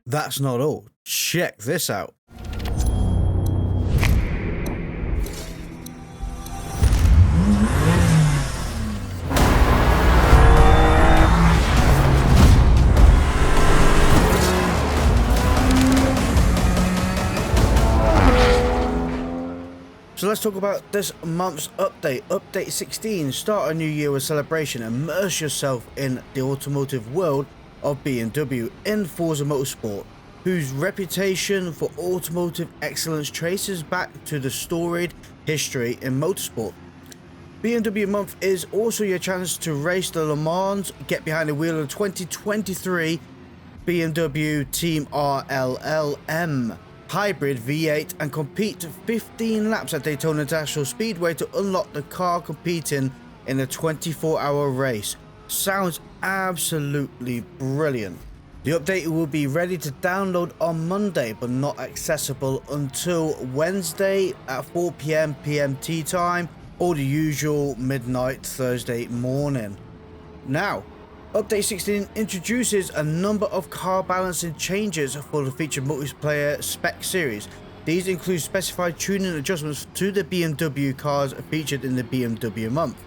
That's not all. Check this out. So let's talk about this month's update. Update 16, start a new year with celebration. Immerse yourself in the automotive world of BMW in Forza Motorsport, whose reputation for automotive excellence traces back to the storied history in motorsport. BMW Month is also your chance to race the Le Mans, get behind the wheel of the 2023 BMW Team RLLM Hybrid V8 and compete 15 laps at Daytona International Speedway to unlock the car competing in a 24-hour race. Sounds absolutely brilliant. The update will be ready to download on Monday, but not accessible until Wednesday at 4 PM PMT time, or the usual midnight Thursday morning. Now, Update 16 introduces a number of car balancing changes for the featured multiplayer spec series. These include specified tuning adjustments to the BMW cars featured in the BMW Month,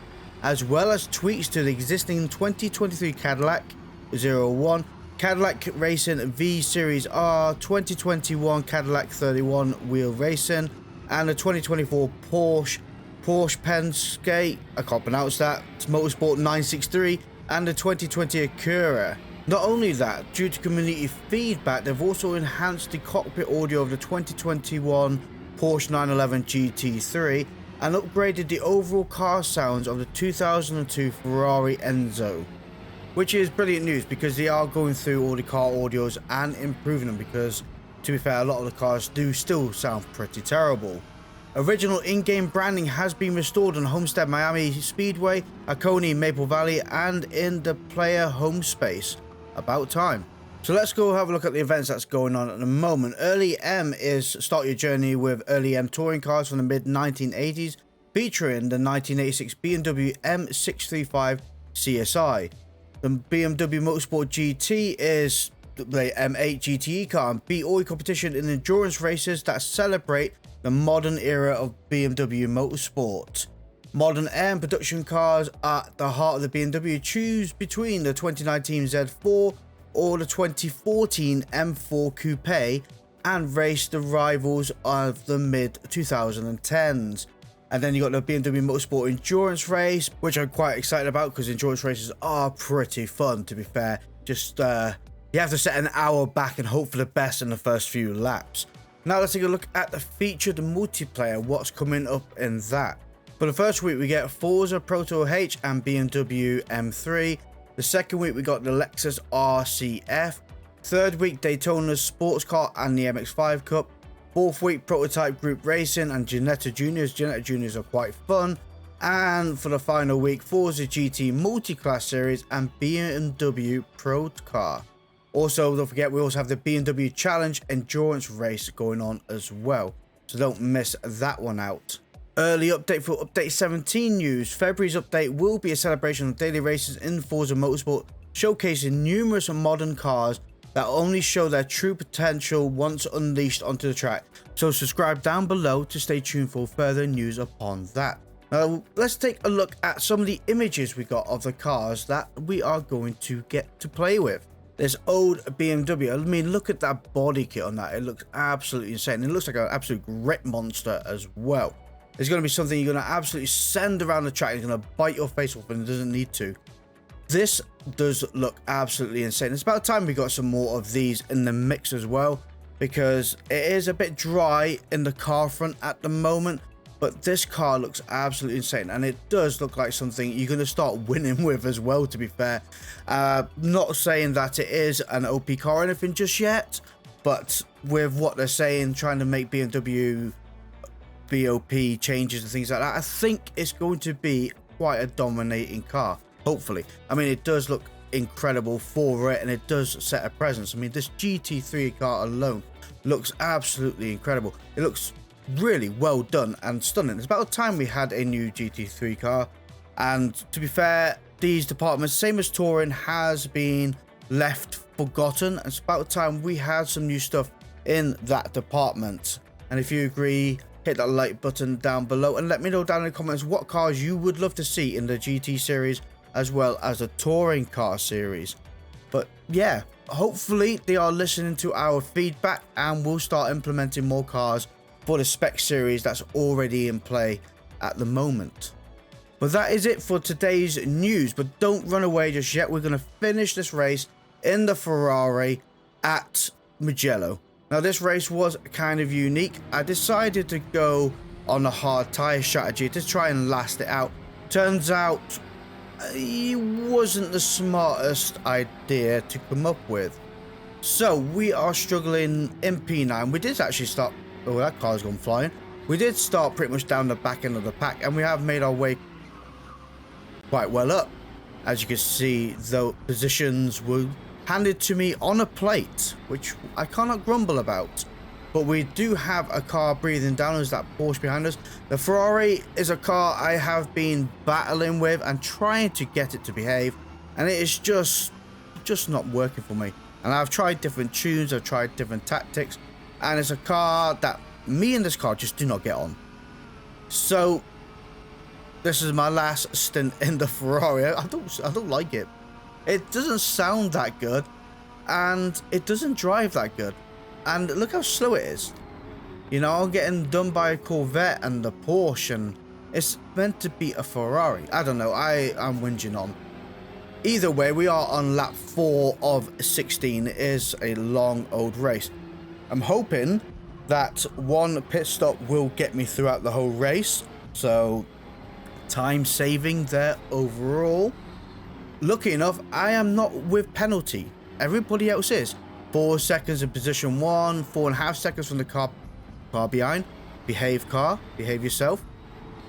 as well as tweaks to the existing 2023 Cadillac 01, Cadillac Racing V Series R, 2021 Cadillac 31 Wheel Racing, and the 2024 Porsche Penske, I can't pronounce that, it's Motorsport 963, and the 2020 Acura. Not only that, due to community feedback, they've also enhanced the cockpit audio of the 2021 Porsche 911 GT3 and upgraded the overall car sounds of the 2002 Ferrari Enzo, which is brilliant news because they are going through all the car audios and improving them, because to be fair, a lot of the cars do still sound pretty terrible. Original in-game branding has been restored on Homestead Miami Speedway, Oconee Maple Valley, and in the player home space. About time. So let's go have a look at the events that's going on at the moment. Early M is start your journey with Early M touring cars from the mid-1980s, featuring the 1986 BMW M635 CSI. The BMW Motorsport GT is the M8 GTE car and beat all your competition in endurance races that celebrate the modern era of BMW Motorsport. Modern M production cars at the heart of the BMW. Choose between the 2019 Z4 or the 2014 M4 Coupe and race the rivals of the mid-2010s. And then you got the BMW Motorsport Endurance Race, which I'm quite excited about because endurance races are pretty fun, to be fair. Just, you have to set an hour back and hope for the best in the first few laps. Now let's take a look at the featured multiplayer, what's coming up in that. For the first week we get Forza Proto H and BMW M3. The second week we got the Lexus RCF. Third week Daytona Sports Car and the MX-5 Cup. Fourth week Prototype Group Racing and Ginetta Juniors. Ginetta Juniors are quite fun. And for the final week, Forza GT Multi-Class Series and BMW Pro Car. Also, don't forget, we also have the BMW Challenge Endurance Race going on as well, so don't miss that one out. Early update for Update 17 news. February's update will be a celebration of daily races in Forza Motorsport, showcasing numerous modern cars that only show their true potential once unleashed onto the track. So subscribe down below to stay tuned for further news upon that. Now, let's take a look at some of the images we got of the cars that we are going to get to play with. This old BMW, I mean, look at that body kit on that. It looks absolutely insane. It looks like an absolute grip monster as well. It's going to be something you're going to absolutely send around the track. It's going to bite your face off and it doesn't need to. This does look absolutely insane. It's about time we got some more of these in the mix as well, because it is a bit dry in the car front at the moment. But this car looks absolutely insane, and it does look like something you're going to start winning with as well, to be fair. Not saying that it is an OP car or anything just yet, but with what they're saying, trying to make BMW BOP changes and things like that, I think it's going to be quite a dominating car, hopefully. I mean, it does look incredible for it, and it does set a presence. I mean, this GT3 car alone looks absolutely incredible. It looks really well done and stunning. It's about time we had a new GT3 car, and to be fair, these departments, same as touring, has been left forgotten. It's about time we had some new stuff in that department. And if you agree, hit that like button down below and let me know down in the comments what cars you would love to see in the GT series as well as the touring car series. But yeah, hopefully they are listening to our feedback and we'll start implementing more cars for the spec series that's already in play at the moment. But that is it for today's news. But don't run away just yet. We're going to finish this race in the Ferrari at Mugello. Now this race was kind of unique. I decided to go on a hard tire strategy to try and last it out. Turns out it wasn't the smartest idea to come up with. So we are struggling in P9. We did actually start. Oh, that car's gone flying. We did start pretty much down the back end of the pack, and we have made our way quite well up. As you can see, the positions were handed to me on a plate, which I cannot grumble about. But we do have a car breathing down as that Porsche behind us. The Ferrari is a car I have been battling with and trying to get it to behave, and it is just not working for me. And I've tried different tunes, I've tried different tactics, and it's a car that me and this car just do not get on. So this is my last stint in the Ferrari. I don't like it. It doesn't sound that good, and it doesn't drive that good. And look how slow it is. You know, I'm getting done by a Corvette and the Porsche, and it's meant to be a Ferrari. I don't know. I'm whinging on. Either way, we are on lap 4 of 16. It is a long old race. I'm hoping that one pit stop will get me throughout the whole race. So, time saving there overall. Lucky enough, I am not with penalty. Everybody else is. 4 seconds in position 1, 4.5 seconds from the car behind. Behave car, behave yourself.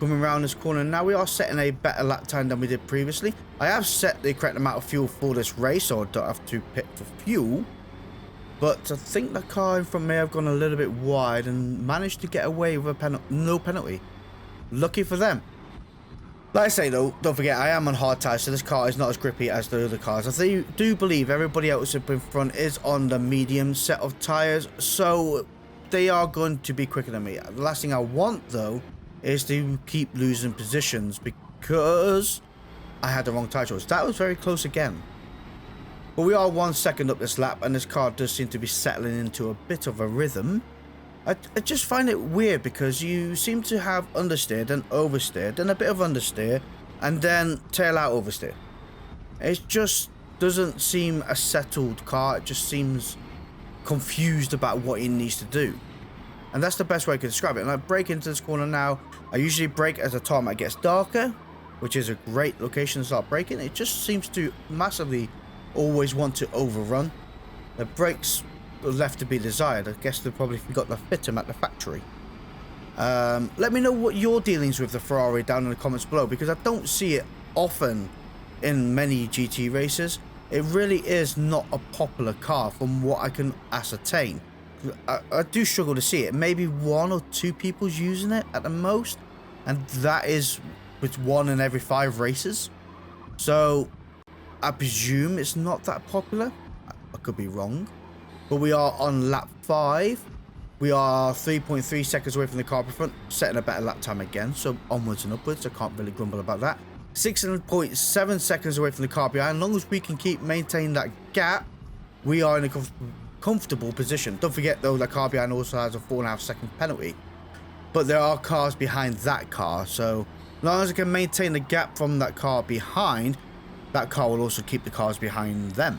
Coming around this corner now, we are setting a better lap time than we did previously. I have set the correct amount of fuel for this race, so I don't have to pit for fuel. But I think the car in front may have gone a little bit wide and managed to get away with a no penalty. Lucky for them. Like I say though, don't forget I am on hard tyres, so this car is not as grippy as the other cars. I do believe everybody else up in front is on the medium set of tyres, so they are going to be quicker than me. The last thing I want though is to keep losing positions because I had the wrong tyre choice. That was very close again. But we are 1 second up this lap, and this car does seem to be settling into a bit of a rhythm. I just find it weird because you seem to have understeered and oversteered and a bit of understeer and then tail out oversteer. It just doesn't seem a settled car. It just seems confused about what it needs to do. And that's the best way I can describe it. And I brake into this corner now. I usually brake as the tarmac gets darker, which is a great location to start braking. It just seems to massively always want to overrun. The brakes left to be desired. I guess they probably forgot to fit them at the factory. Let me know what your dealings with the Ferrari down in the comments below, because I don't see it often in many GT races. It really is not a popular car from what I can ascertain. I do struggle to see it. Maybe 1 or 2 people's using it at the most, and that is with 1 in every 5 races. So I presume it's not that popular. I could be wrong. But we are on lap 5. We are 3.3 seconds away from the car in front, setting a better lap time again. So onwards and upwards. I can't really grumble about that. 6.7 seconds away from the car behind. As long as we can keep maintaining that gap, we are in a comfortable position. Don't forget though, the car behind also has a 4.5 second penalty. But there are cars behind that car. So as long as I can maintain the gap from that car behind, that car will also keep the cars behind them.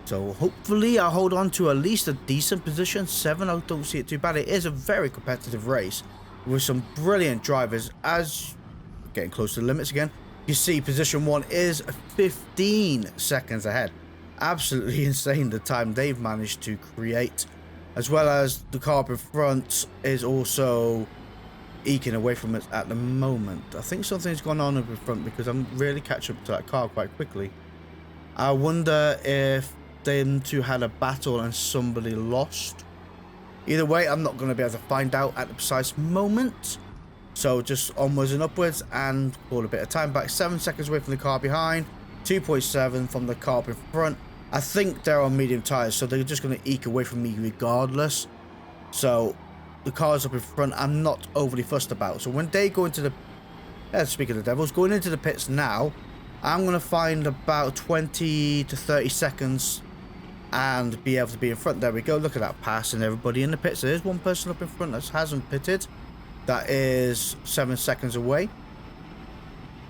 So hopefully I'll hold on to at least a decent position. 7, I don't see it too bad. It is a very competitive race with some brilliant drivers. As getting close to the limits again, you see position 1 is 15 seconds ahead. Absolutely insane the time they've managed to create. As well as the car in front is also eking away from it at the moment. I think something's gone on up in front because I'm really catching up to that car quite quickly. I wonder if them two had a battle and somebody lost. Either way, I'm not going to be able to find out at the precise moment. So just onwards and upwards and call a bit of time back. 7 seconds away from the car behind. 2.7 from the car up in front. I think they're on medium tires, so they're just going to eke away from me regardless. So the cars up in front, I'm not overly fussed about. So when they go into the, speaking of the devils, going into the pits now, I'm going to find about 20 to 30 seconds and be able to be in front. There we go. Look at that, passing everybody in the pits. There is one person up in front that hasn't pitted. That is 7 seconds away.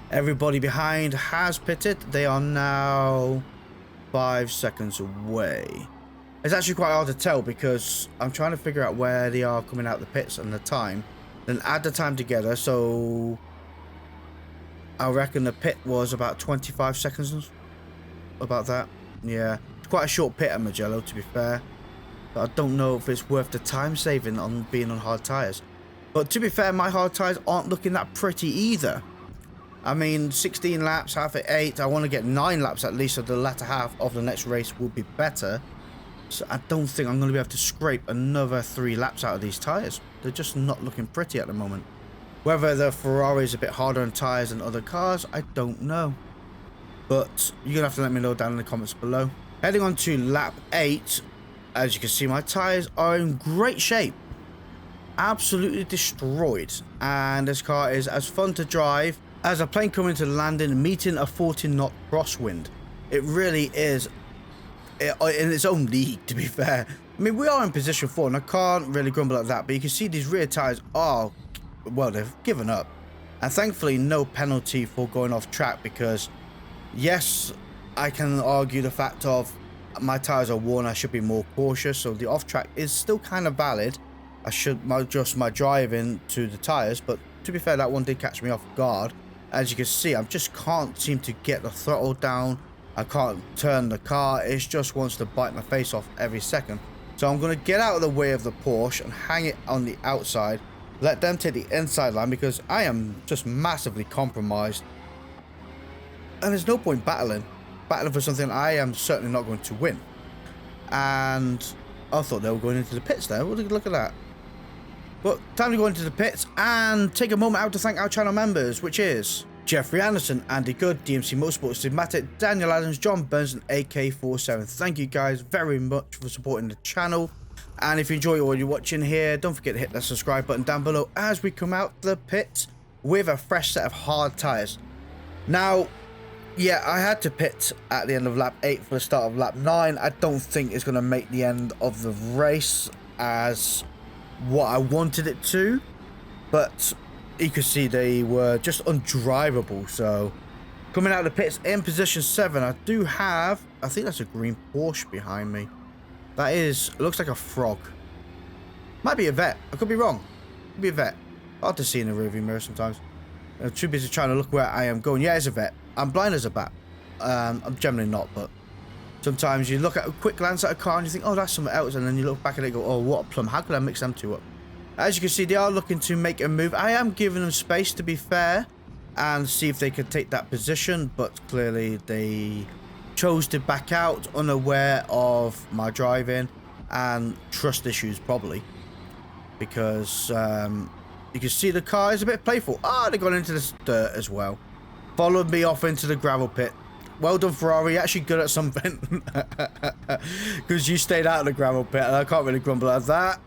Everybody behind has pitted. They are now 5 seconds away. It's actually quite hard to tell because I'm trying to figure out where they are coming out the pits and the time. Then add the time together. So I reckon the pit was about 25 seconds. About that. Yeah. It's quite a short pit at Mugello, to be fair. But I don't know if it's worth the time saving on being on hard tyres. But to be fair, my hard tyres aren't looking that pretty either. I mean, 16 laps, half at 8. I want to get 9 laps at least, so the latter half of the next race will be better. So I don't think I'm going to be able to scrape another 3 laps out of these tyres. They're just not looking pretty at the moment. Whether the Ferrari is a bit harder on tyres than other cars, I don't know. But you're going to have to let me know down in the comments below. Heading on to lap 8. As you can see, my tyres are in great shape. Absolutely destroyed. And this car is as fun to drive as a plane coming to landing, meeting a 40-knot crosswind. It really is in its own league, to be fair. I mean, we are in position 4, and I can't really grumble at that. But you can see these rear tyres are, well, they've given up. And thankfully, no penalty for going off track because, yes, I can argue the fact of my tyres are worn. I should be more cautious. So the off track is still kind of valid. I should adjust my driving to the tyres. But to be fair, that one did catch me off guard. As you can see, I just can't seem to get the throttle down. I can't turn the car. It just wants to bite my face off every second. So I'm going to get out of the way of the Porsche and hang it on the outside. Let them take the inside line because I am just massively compromised. And there's no point battling for something I am certainly not going to win. And I thought they were going into the pits there. Look at that. But time to go into the pits and take a moment out to thank our channel members, which is Jeffrey Anderson, Andy Good, DMC Motorsport, Steve Matic, Daniel Adams, John Burns, and AK47. Thank you guys very much for supporting the channel. And if you enjoy what you're watching here, don't forget to hit that subscribe button down below as we come out the pits with a fresh set of hard tyres. Now, yeah, I had to pit at the end of lap 8 for the start of lap 9. I don't think it's going to make the end of the race as what I wanted it to, but you could see they were just undrivable. So coming out of the pits in position 7, I do have, I think that's a green Porsche behind me. That is, it looks like a frog. Might be a vet. I could be wrong. Could be a vet. Hard to see in the rearview mirror sometimes. I'm too busy trying to look where I am going. Yeah, it's a vet. I'm blind as a bat. I'm generally not, but sometimes you look at a quick glance at a car and you think, oh, that's something else. And then you look back at it and go, oh, what a plum. How could I mix them two up? As you can see, they are looking to make a move. I am giving them space, to be fair, and see if they could take that position. But clearly, they chose to back out, unaware of my driving and trust issues, probably. Because you can see the car is a bit playful. Ah, they've gone into the dirt as well. Followed me off into the gravel pit. Well done, Ferrari. You're actually good at something. Because you stayed out of the gravel pit, and I can't really grumble at that.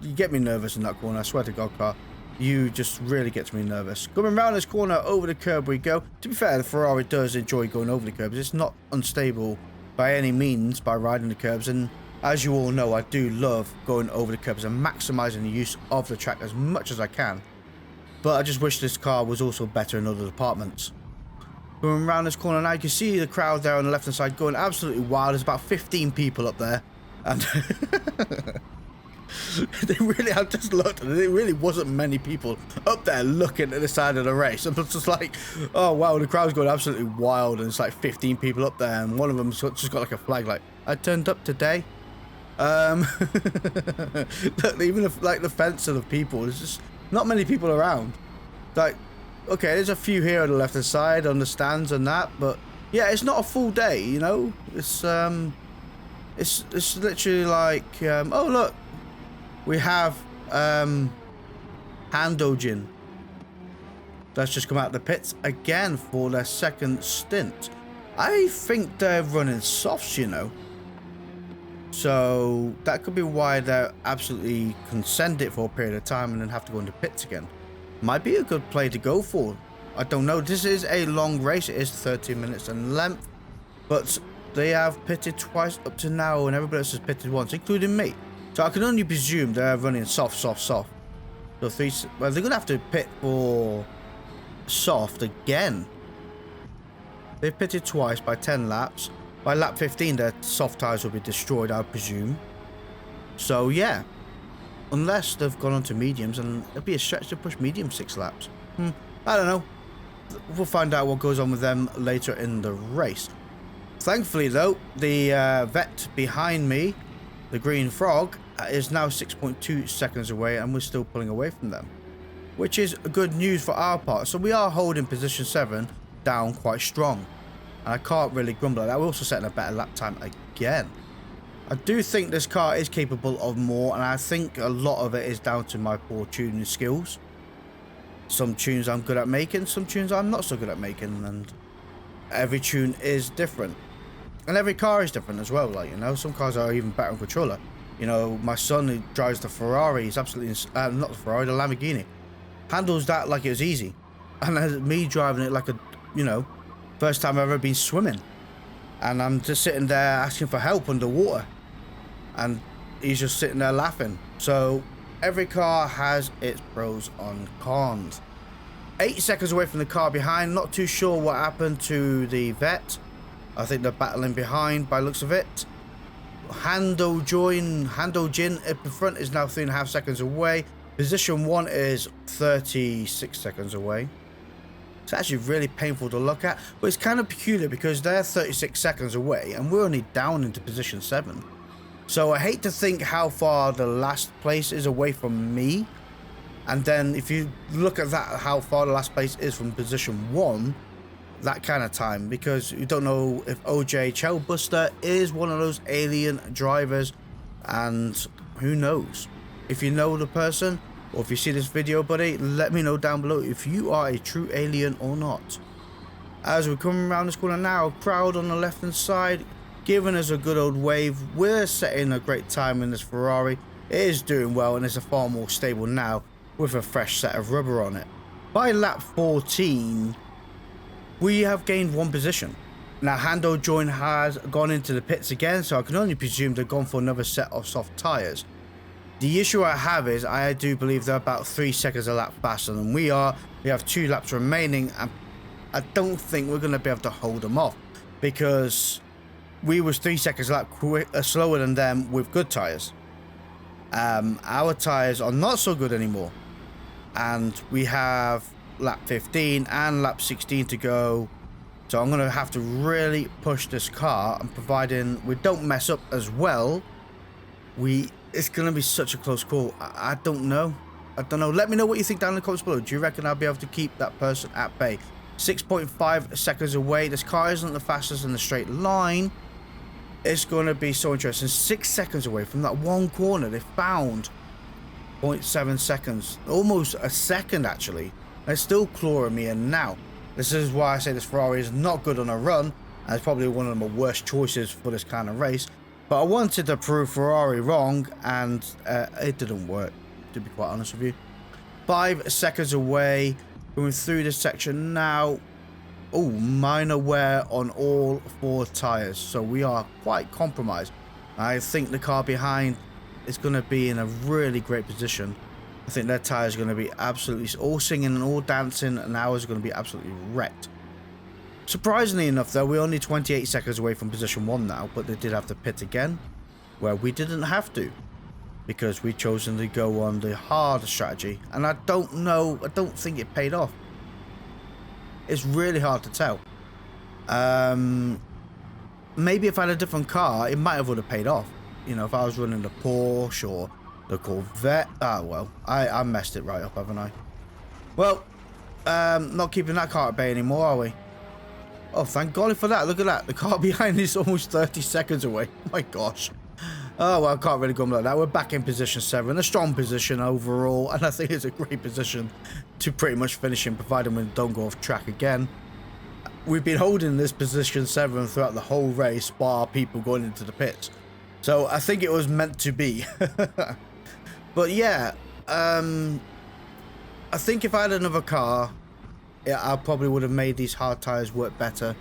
You get me nervous in that corner. I swear to God, car. You just really get me nervous. Coming around this corner, over the curb we go. To be fair, the Ferrari does enjoy going over the curbs. It's not unstable by any means by riding the curbs. And as you all know, I do love going over the curbs and maximising the use of the track as much as I can. But I just wish this car was also better in other departments. Going around this corner now, you can see the crowd there on the left hand side going absolutely wild. There's about 15 people up there. And they really, I've just looked and there really wasn't many people up there looking at the side of the race. I'm just like, oh wow, the crowd's going absolutely wild. And it's like 15 people up there. And one of them's just got like a flag like, I turned up today. Even if like the fence of the people, there's just not many people around. Like, okay, there's a few here on the left hand side on the stands and that, but yeah, it's not a full day, you know. It's literally like oh look, we have Handojin. Let's just come out the pits again for their second stint. I think they're running softs, you know. So that could be why they're absolutely can send it for a period of time and then have to go into pits again. Might be a good play to go for. I don't know. This is a long race. It is 13 minutes in length. But they have pitted twice up to now, and everybody else has pitted once, including me. So I can only presume they're running soft. So well, they're going to have to pit for soft again. They've pitted twice by 10 laps. By lap 15, their soft tyres will be destroyed, I presume. So, yeah. Unless they've gone on to mediums, and it'd be a stretch to push medium 6 laps. I don't know. We'll find out what goes on with them later in the race. Thankfully, though, the vet behind me, the Green Frog, is now 6.2 seconds away, and we're still pulling away from them, which is good news for our part. So we are holding position 7 down quite strong. And I can't really grumble at that. We're also setting a better lap time again. I do think this car is capable of more, and I think a lot of it is down to my poor tuning skills. Some tunes I'm good at making, some tunes I'm not so good at making, and every tune is different. And every car is different as well, like, you know, some cars are even better on controller. You know, my son who drives the Ferrari, he's absolutely, not the Ferrari, the Lamborghini, handles that like it was easy. And me driving it like a, you know, first time I've ever been swimming, and I'm just sitting there asking for help underwater, and he's just sitting there laughing. So every car has its pros and cons. 8 seconds away from the car behind. Not too sure what happened to the vet. I think they're battling behind by looks of it. Hando Jin up in front is now 3.5 seconds away. Position 1 is 36 seconds away. It's actually really painful to look at, but it's kind of peculiar because they're 36 seconds away and we're only down into position 7. So I hate to think how far the last place is away from me, and then if you look at that, how far the last place is from position 1, that kind of time, because you don't know if OJ Chellbuster is one of those alien drivers, and who knows. If you know the person, or if you see this video, buddy, let me know down below if you are a true alien or not. As we're coming around this corner now, crowd on the left hand side giving us a good old wave. We're setting a great time in this Ferrari. It is doing well and is far more stable now with a fresh set of rubber on it. By lap 14, we have gained 1 position. Now Hando Join has gone into the pits again, so I can only presume they've gone for another set of soft tyres. The issue I have is I do believe they're about 3 seconds a lap faster than we are. We have 2 laps remaining, and I don't think we're going to be able to hold them off, because we was 3 seconds a lap slower than them with good tyres. Our tyres are not so good anymore, and we have lap 15 and lap 16 to go. So I'm going to have to really push this car, and providing we don't mess up as well, it's going to be such a close call. I don't know. Let me know what you think down in the comments below. Do you reckon I'll be able to keep that person at bay? 6.5 seconds away. This car isn't the fastest in the straight line. It's going to be so interesting. 6 seconds away from that one corner. They found 0.7 seconds. Almost a second, actually. They're still clawing me in now. This is why I say this Ferrari is not good on a run, and it's probably one of the worst choices for this kind of race. But I wanted to prove Ferrari wrong, and it didn't work, to be quite honest with you. 5 seconds away, going through this section now. Oh, minor wear on all 4 tyres, so we are quite compromised. I think the car behind is going to be in a really great position. I think their tyres are going to be absolutely all singing and all dancing, and ours are going to be absolutely wrecked. Surprisingly enough, though, we're only 28 seconds away from position 1 now, but they did have to pit again, where we didn't have to, because we'd chosen to go on the hard strategy, and I don't think it paid off. It's really hard to tell. Maybe if I had a different car, it might have would have paid off. You know, if I was running the Porsche or the Corvette. Ah, well, I messed it right up, haven't I? Well, not keeping that car at bay anymore, are we? Oh, thank golly for that. Look at that. The car behind is almost 30 seconds away. Oh my gosh. Oh, well, I can't really go like that. We're back in position 7. A strong position overall, and I think it's a great position to pretty much finishing, providing we don't go off track again. We've been holding this position 7 throughout the whole race, bar people going into the pits. So I think it was meant to be. But yeah, I think if I had another car, yeah, I probably would have made these hard tyres work better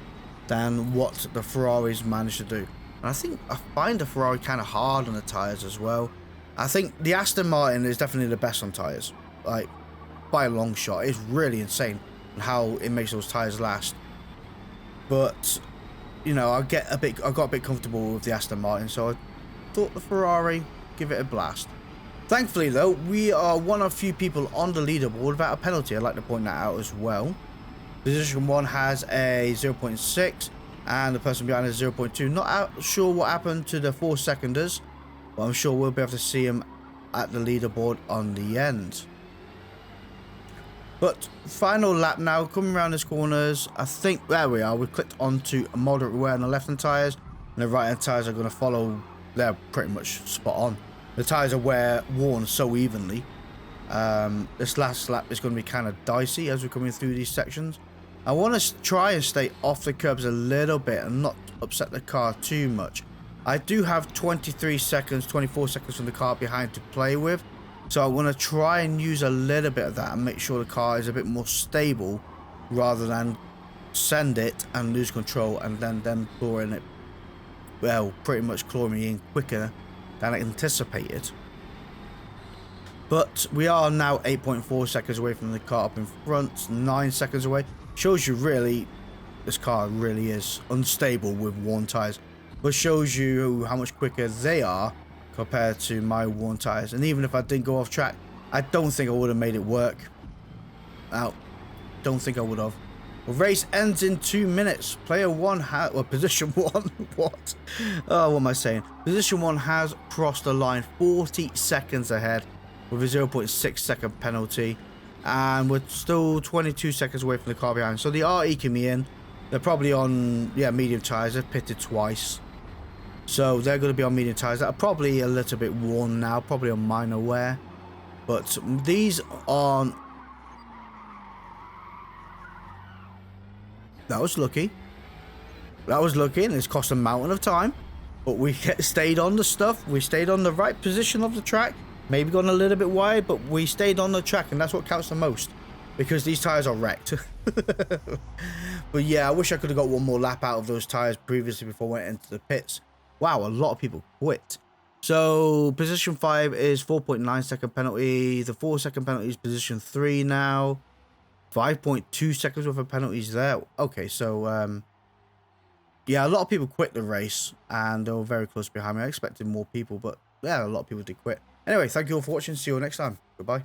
than what the Ferraris managed to do. And I think I find the Ferrari kind of hard on the tyres as well. I think the Aston Martin is definitely the best on tyres, like by a long shot. It's really insane how it makes those tyres last. But you know, I got a bit comfortable with the Aston Martin, so I thought the Ferrari, give it a blast. Thankfully though, we are one of few people on the leaderboard without a penalty. I'd like to point that out as well. Position 1 has a 0.6 and the person behind is 0.2. Not sure what happened to the 4-seconders, but I'm sure we'll be able to see them at the leaderboard on the end. But final lap now, coming around these corners. I think there we are. We clicked onto moderate wear on the left hand tyres, and the right hand tyres are going to follow. They're pretty much spot on. The tyres are worn so evenly. This last lap is going to be kind of dicey as we're coming through these sections. I want to try and stay off the curbs a little bit and not upset the car too much. I do have 23 seconds, 24 seconds from the car behind to play with. So I want to try and use a little bit of that and make sure the car is a bit more stable rather than send it and lose control and then them clawing it, well, pretty much clawing me in quicker than I anticipated. But we are now 8.4 seconds away from the car up in front, 9 seconds away. Shows you really, this car really is unstable with worn tyres, but shows you how much quicker they are compared to my worn tyres. And even if I didn't go off track, I don't think I would have made it work. Now, don't think I would have. The race ends in 2 minutes. Player 1 has, well, position 1, what? Oh, what am I saying? Position 1 has crossed the line 40 seconds ahead with a 0.6 second penalty. And we're still 22 seconds away from the car behind. So they are eking me in. They're probably on, yeah, medium tyres. They've pitted twice. So they're going to be on medium tyres that are probably a little bit worn now, probably on minor wear. But these aren't. That was lucky. That was lucky, and it's cost a mountain of time. But we stayed on the stuff. We stayed on the right position of the track. Maybe gone a little bit wide, but we stayed on the track, and that's what counts the most. Because these tyres are wrecked. But yeah, I wish I could have got one more lap out of those tyres previously before I went into the pits. Wow, a lot of people quit. So, position 5 is 4.9 second penalty. The 4 second penalty is position 3 now. 5.2 seconds worth of penalties there. Okay, so, yeah, a lot of people quit the race. And they were very close behind me. I expected more people, but yeah, a lot of people did quit. Anyway, thank you all for watching. See you all next time. Goodbye.